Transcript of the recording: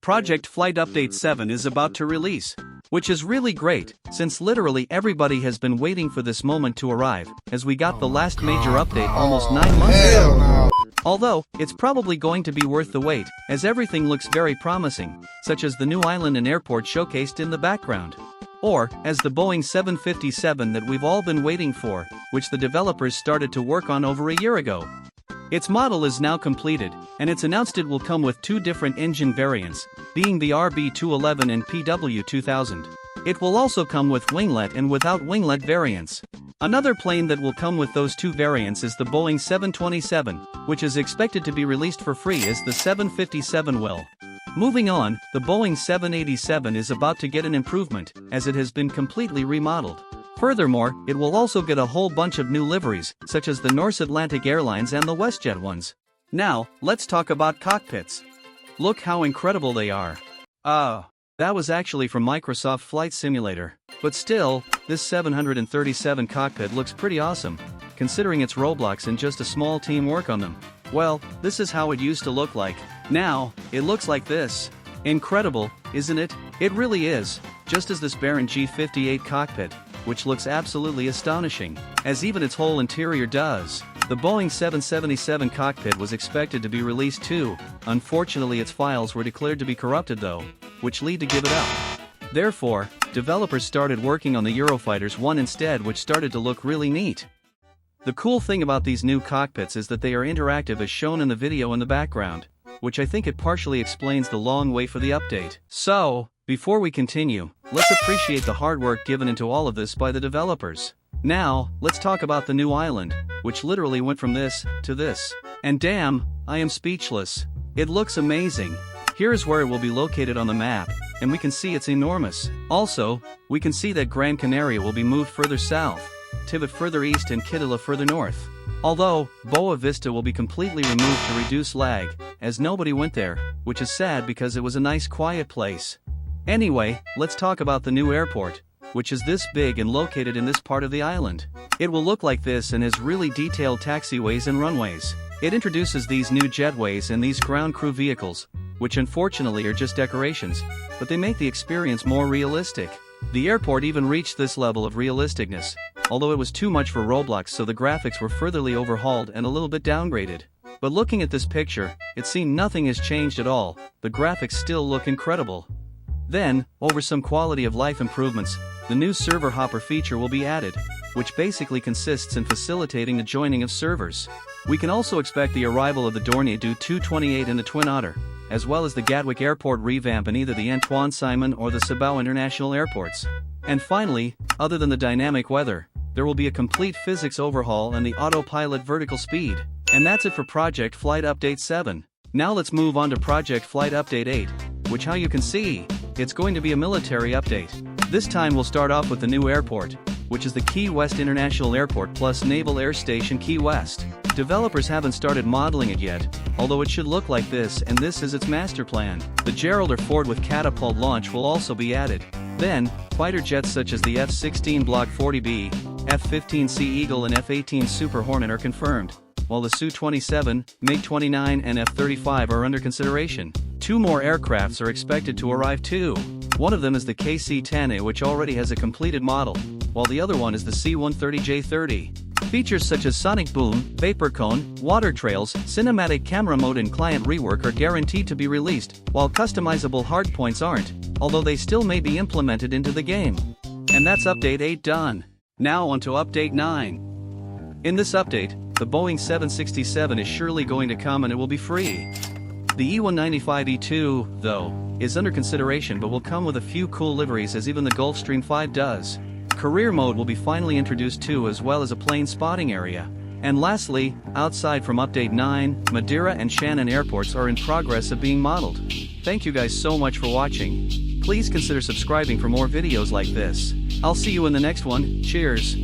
Project Flight Update 7 is about to release, which is really great, since literally everybody has been waiting for this moment to arrive, as we got the last major update almost 9 months ago. Although, it's probably going to be worth the wait, as everything looks very promising, such as the new island and airport showcased in the background. Or, as the Boeing 757 that we've all been waiting for, which the developers started to work on over a year ago. Its model is now completed, and it's announced it will come with 2 different engine variants, being the RB211 and PW2000. It will also come with winglet and without winglet variants. Another plane that will come with those 2 variants is the Boeing 727, which is expected to be released for free as the 757 will. Moving on, the Boeing 787 is about to get an improvement, as it has been completely remodeled. Furthermore, it will also get a whole bunch of new liveries, such as the Norse Atlantic Airlines and the WestJet ones. Now, let's talk about cockpits. Look how incredible they are. That was actually from Microsoft Flight Simulator. But still, this 737 cockpit looks pretty awesome, considering it's Roblox and just a small team work on them. Well, this is how it used to look like. Now, it looks like this. Incredible, isn't it? It really is, just as this Baron G58 cockpit, which looks absolutely astonishing, as even its whole interior does. The Boeing 777 cockpit was expected to be released too. Unfortunately, its files were declared to be corrupted though, which lead to give it up. Therefore, developers started working on the Eurofighters 1 instead, which started to look really neat. The cool thing about these new cockpits is that they are interactive as shown in the video in the background, which I think it partially explains the long wait for the update. So, before we continue, let's appreciate the hard work given into all of this by the developers. Now, let's talk about the new island, which literally went from this to this. And damn, I am speechless. It looks amazing. Here is where it will be located on the map, and we can see it's enormous. Also, we can see that Gran Canaria will be moved further south, Tivat further east and Kitila further north. Although, Boa Vista will be completely removed to reduce lag, as nobody went there, which is sad because it was a nice quiet place. Anyway, let's talk about the new airport, which is this big and located in this part of the island. It will look like this and has really detailed taxiways and runways. It introduces these new jetways and these ground crew vehicles, which unfortunately are just decorations, but they make the experience more realistic. The airport even reached this level of realisticness, although it was too much for Roblox, so the graphics were furtherly overhauled and a little bit downgraded. But looking at this picture, it seems nothing has changed at all. The graphics still look incredible. Then, over some quality of life improvements, the new server hopper feature will be added, which basically consists in facilitating the joining of servers. We can also expect the arrival of the Dornier Du 228 and the Twin Otter, as well as the Gatwick Airport revamp in either the Antoine Simon or the Sabao International airports. And finally, other than the dynamic weather, there will be a complete physics overhaul and the autopilot vertical speed. And that's it for Project Flight Update 7. Now let's move on to Project Flight Update 8, which, how you can see, it's going to be a military update. This time we'll start off with the new airport, which is the Key West International Airport plus Naval Air Station Key West. Developers haven't started modeling it yet, although it should look like this, and this is its master plan. The Gerald R. Ford with catapult launch will also be added. Then, fighter jets such as the F-16 Block 40B, F-15C Eagle and F-18 Super Hornet are confirmed, while the Su-27, MiG-29 and F-35 are under consideration. 2 more aircrafts are expected to arrive too. One of them is the KC-10A, which already has a completed model, while the other one is the C-130J-30. Features such as sonic boom, vapor cone, water trails, cinematic camera mode and client rework are guaranteed to be released, while customizable hardpoints aren't, although they still may be implemented into the game. And that's Update 8 done. Now onto Update 9. In this update, the Boeing 767 is surely going to come and it will be free. The E195-E2, though, is under consideration but will come with a few cool liveries, as even the Gulfstream 5 does. Career mode will be finally introduced too, as well as a plane spotting area. And lastly, outside from Update 9, Madeira and Shannon airports are in progress of being modeled. Thank you guys so much for watching. Please consider subscribing for more videos like this. I'll see you in the next one. Cheers.